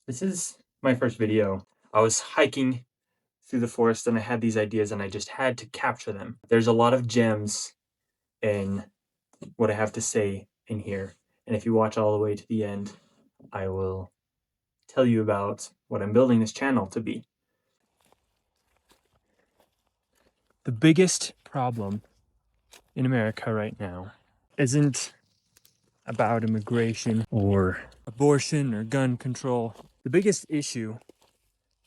This is my first video. I was hiking through the forest and I had these ideas and I just had to capture them. There's a lot of gems in what I have to say in here. And if you watch all the way to the end, I will tell you about what I'm building this channel to be. The biggest problem in America right now isn't about immigration or abortion or gun control. The biggest issue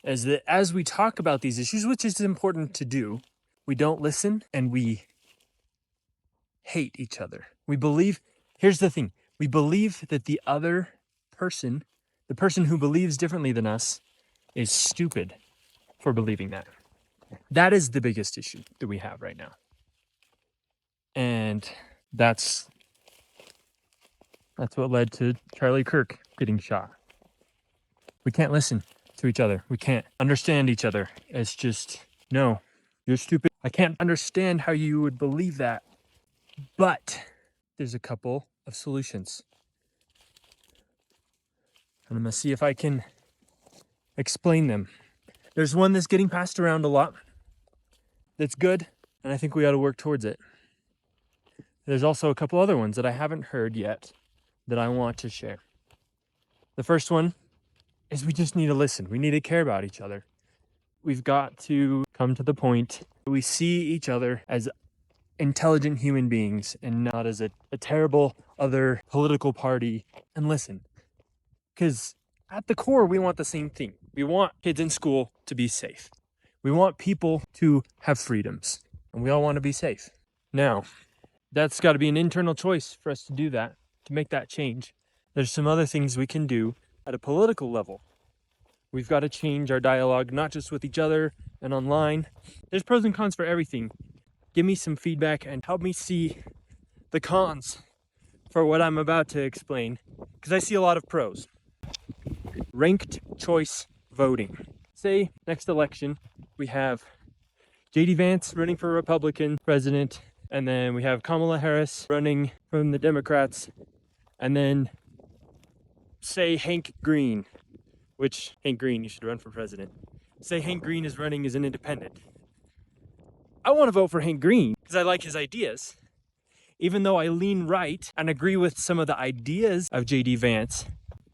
is that as we talk about these issues, which is important to do, we don't listen and we hate each other. We believe, here's the thing, we believe that the other person, the person who believes differently than us, is stupid for believing that. That is the biggest issue that we have right now. And that's what led to Charlie Kirk getting shot. We can't listen to each other. We can't understand each other. It's just, no, you're stupid. I can't understand how you would believe that. But there's a couple of solutions. And I'm going to see if I can explain them. There's one that's getting passed around a lot. That's good. And I think we ought to work towards it. There's also a couple other ones that I haven't heard yet that I want to share. The first one is we just need to listen. We need to care about each other. We've got to come to the point where we see each other as intelligent human beings and not as a terrible other political party, and listen. Because at the core, we want the same thing. We want kids in school to be safe. We want people to have freedoms, and we all want to be safe. Now, that's got to be an internal choice for us to do that, to make that change. There's some other things we can do at a political level. We've got to change our dialogue, not just with each other and online. There's pros and cons for everything. Give me some feedback and help me see the cons for what I'm about to explain, because I see a lot of pros. Ranked choice voting. Say next election, we have J.D. Vance running for Republican president, and then we have Kamala Harris running from the Democrats, and then say Hank Green, which Hank Green, you should run for president. Say Hank Green is running as an independent. I want to vote for Hank Green because I like his ideas. Even though I lean right and agree with some of the ideas of J.D. Vance,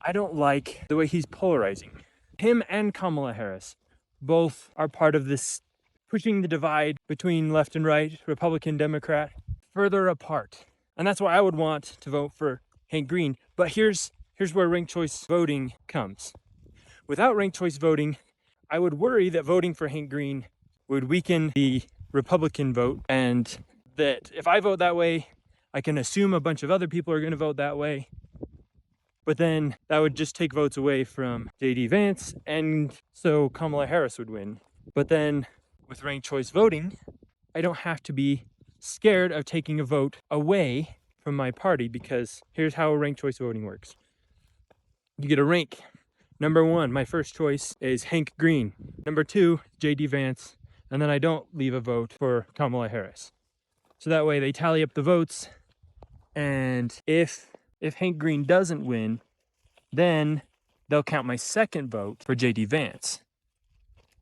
I don't like the way he's polarizing. Him and Kamala Harris both are part of this pushing the divide between left and right, Republican, Democrat, further apart. And that's why I would want to vote for Hank Green. But here's where ranked choice voting comes. Without ranked choice voting, I would worry that voting for Hank Green would weaken the Republican vote, and that if I vote that way, I can assume a bunch of other people are going to vote that way. But then that would just take votes away from J.D. Vance, and so Kamala Harris would win. But then with ranked choice voting, I don't have to be scared of taking a vote away from my party, because here's how ranked choice voting works. You get a rank. Number 1, my first choice is Hank Green. Number 2, J.D. Vance. And then I don't leave a vote for Kamala Harris. So that way they tally up the votes. And if Hank Green doesn't win, then they'll count my second vote for J.D. Vance.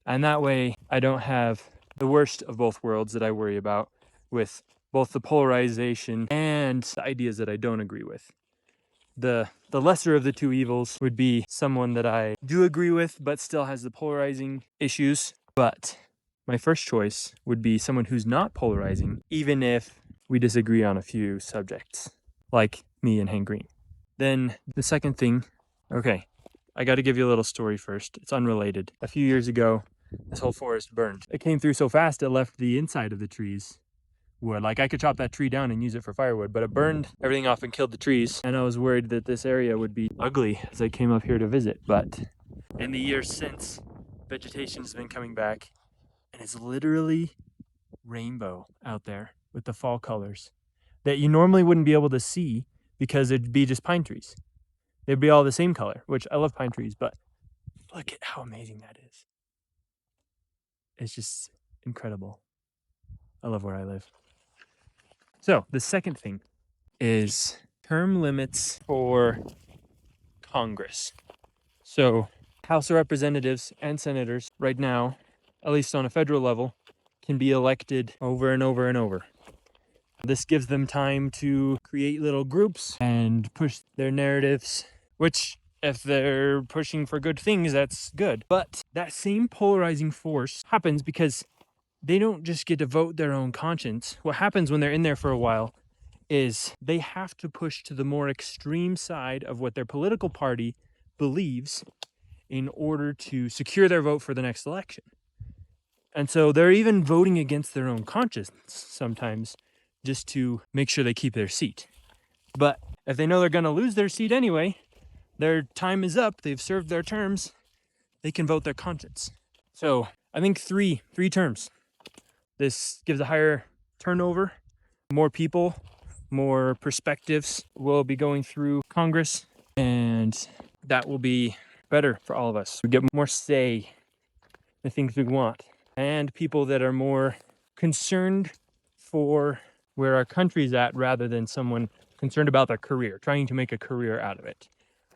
And that way I don't have the worst of both worlds that I worry about, with both the polarization and the ideas that I don't agree with. The lesser of the two evils would be someone that I do agree with but still has the polarizing issues. But my first choice would be someone who's not polarizing, even if we disagree on a few subjects, like me and Hank Green. Then the second thing, okay, I got to give you a little story first. It's unrelated. A few years ago, this whole forest burned. It came through so fast it left the inside of the trees wood. Like, I could chop that tree down and use it for firewood, but it burned everything off and killed the trees. And I was worried that this area would be ugly as I came up here to visit. But in the years since, vegetation has been coming back, and it's literally rainbow out there with the fall colors that you normally wouldn't be able to see because it'd be just pine trees. They'd be all the same color, which I love pine trees, but look at how amazing that is. It's just incredible. I love where I live. So the second thing is term limits for Congress. So House of Representatives and senators right now, at least on a federal level, can be elected over and over and over. This gives them time to create little groups and push their narratives, which if they're pushing for good things, that's good. But that same polarizing force happens because they don't just get to vote their own conscience. What happens when they're in there for a while is they have to push to the more extreme side of what their political party believes in order to secure their vote for the next election. And so they're even voting against their own conscience sometimes just to make sure they keep their seat. But if they know they're going to lose their seat anyway, their time is up, they've served their terms, they can vote their conscience. So I think three terms. This gives a higher turnover, more people, more perspectives will be going through Congress, and that will be better for all of us. We get more say in the things we want, and people that are more concerned for where our country's at rather than someone concerned about their career, trying to make a career out of it.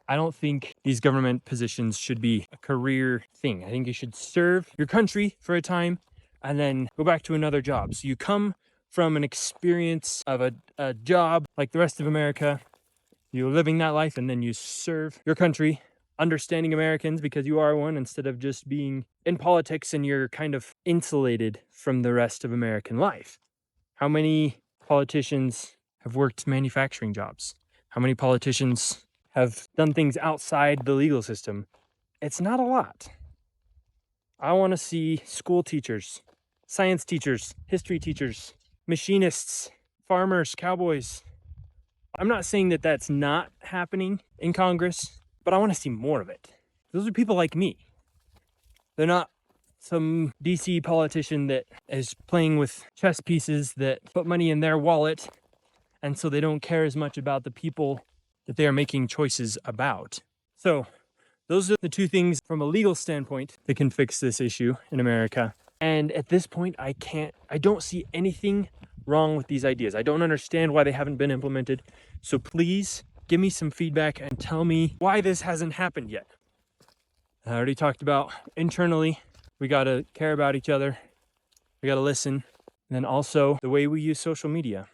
I don't think these government positions should be a career thing. I think you should serve your country for a time and then go back to another job. So you come from an experience of a job like the rest of America, you're living that life, and then you serve your country, understanding Americans because you are one, instead of just being in politics and you're kind of insulated from the rest of American life. How many politicians have worked manufacturing jobs? How many politicians have done things outside the legal system? It's not a lot. I want to see school teachers, science teachers, history teachers, machinists, farmers, cowboys. I'm not saying that that's not happening in Congress, but I want to see more of it. Those are people like me. They're not some DC politician that is playing with chess pieces that put money in their wallet, and so they don't care as much about the people that they are making choices about. So those are the two things from a legal standpoint that can fix this issue in America. And at this point, I don't see anything wrong with these ideas. I don't understand why they haven't been implemented. So please give me some feedback and tell me why this hasn't happened yet. I already talked about internally, we got to care about each other. We got to listen. And then also the way we use social media.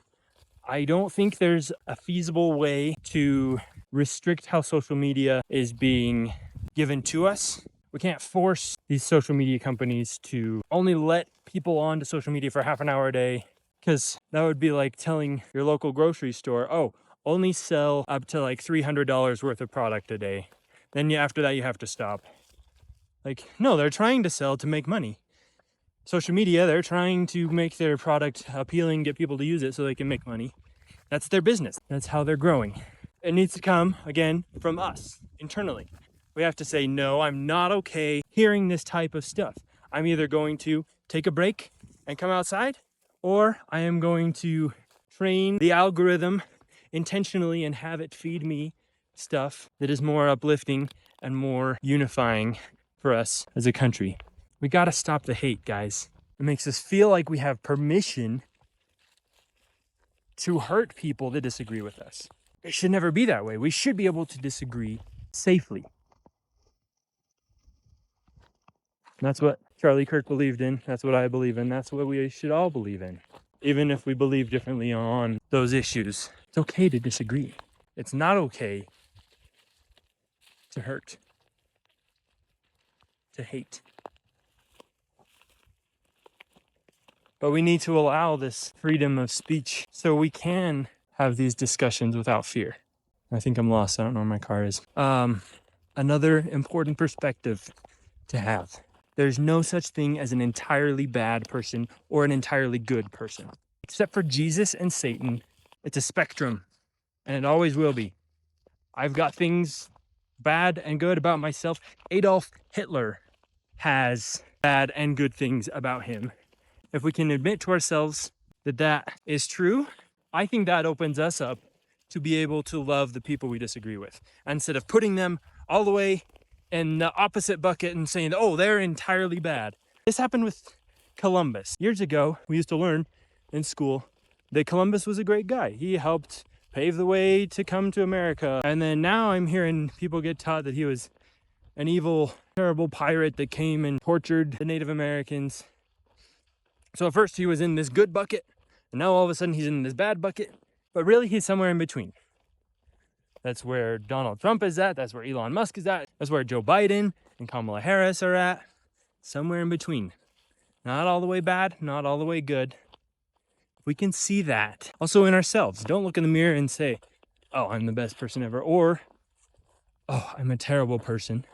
I don't think there's a feasible way to restrict how social media is being given to us. We can't force these social media companies to only let people onto social media for half an hour a day, because that would be like telling your local grocery store, oh, only sell up to like $300 worth of product a day. Then after that, you have to stop. Like, no, they're trying to sell to make money. Social media, they're trying to make their product appealing, get people to use it so they can make money. That's their business. That's how they're growing. It needs to come, again, from us, internally. We have to say, no, I'm not okay hearing this type of stuff. I'm either going to take a break and come outside, or I am going to train the algorithm intentionally and have it feed me stuff that is more uplifting and more unifying for us as a country. We got to stop the hate, guys. It makes us feel like we have permission to hurt people that disagree with us. It should never be that way. We should be able to disagree safely. And that's what Charlie Kirk believed in. That's what I believe in. That's what we should all believe in. Even if we believe differently on those issues, it's okay to disagree. It's not okay to hurt, to hate. But we need to allow this freedom of speech so we can have these discussions without fear. I think I'm lost. I don't know where my car is. Another important perspective to have. There's no such thing as an entirely bad person or an entirely good person. Except for Jesus and Satan, it's a spectrum, and it always will be. I've got things bad and good about myself. Adolf Hitler has bad and good things about him. If we can admit to ourselves that that is true, I think that opens us up to be able to love the people we disagree with, instead of putting them all the way in the opposite bucket and saying, oh, they're entirely bad. This happened with Columbus. Years ago, we used to learn in school that Columbus was a great guy. He helped pave the way to come to America. And then now I'm hearing people get taught that he was an evil terrible pirate that came and tortured the Native Americans. So at first he was in this good bucket, and now all of a sudden he's in this bad bucket, but really he's somewhere in between. That's where Donald Trump is at, that's where Elon Musk is at, that's where Joe Biden and Kamala Harris are at, somewhere in between. Not all the way bad, not all the way good. We can see that also in ourselves. Don't look in the mirror and say, oh, I'm the best person ever, or, oh, I'm a terrible person.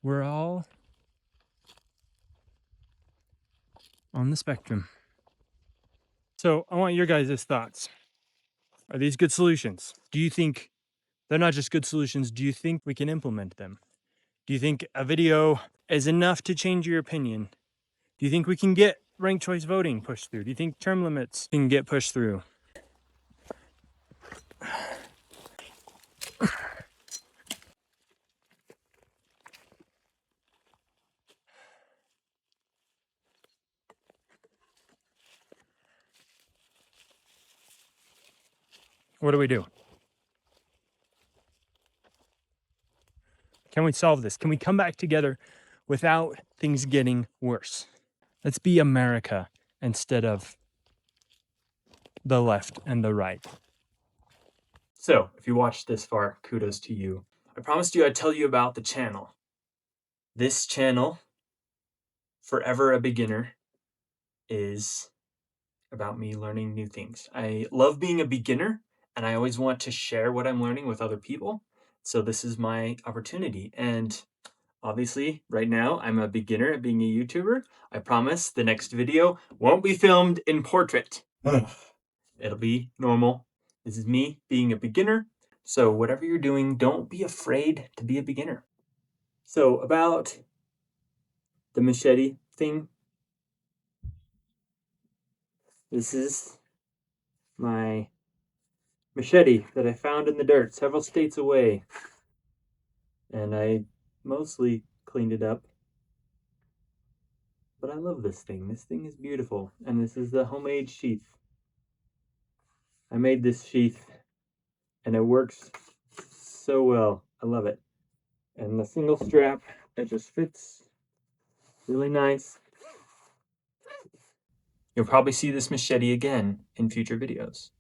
We're all on the spectrum. So I want your guys' thoughts. Are these good solutions? Do you think they're not just good solutions? Do you think we can implement them? Do you think a video is enough to change your opinion? Do you think we can get ranked choice voting pushed through? Do you think term limits can get pushed through? What do we do? Can we solve this? Can we come back together without things getting worse? Let's be America instead of the left and the right. So, if you watched this far, kudos to you. I promised you I'd tell you about the channel. This channel, Forever a Beginner, is about me learning new things. I love being a beginner, and I always want to share what I'm learning with other people. So this is my opportunity. And obviously, right now, I'm a beginner at being a YouTuber. I promise the next video won't be filmed in portrait. It'll be normal. This is me being a beginner. So whatever you're doing, don't be afraid to be a beginner. So about the machete thing, this is my machete that I found in the dirt several states away. And I mostly cleaned it up. But I love this thing. This thing is beautiful. And this is the homemade sheath. I made this sheath and it works so well. I love it. And the single strap, it just fits really nice. You'll probably see this machete again in future videos.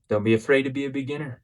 Don't be afraid to be a beginner.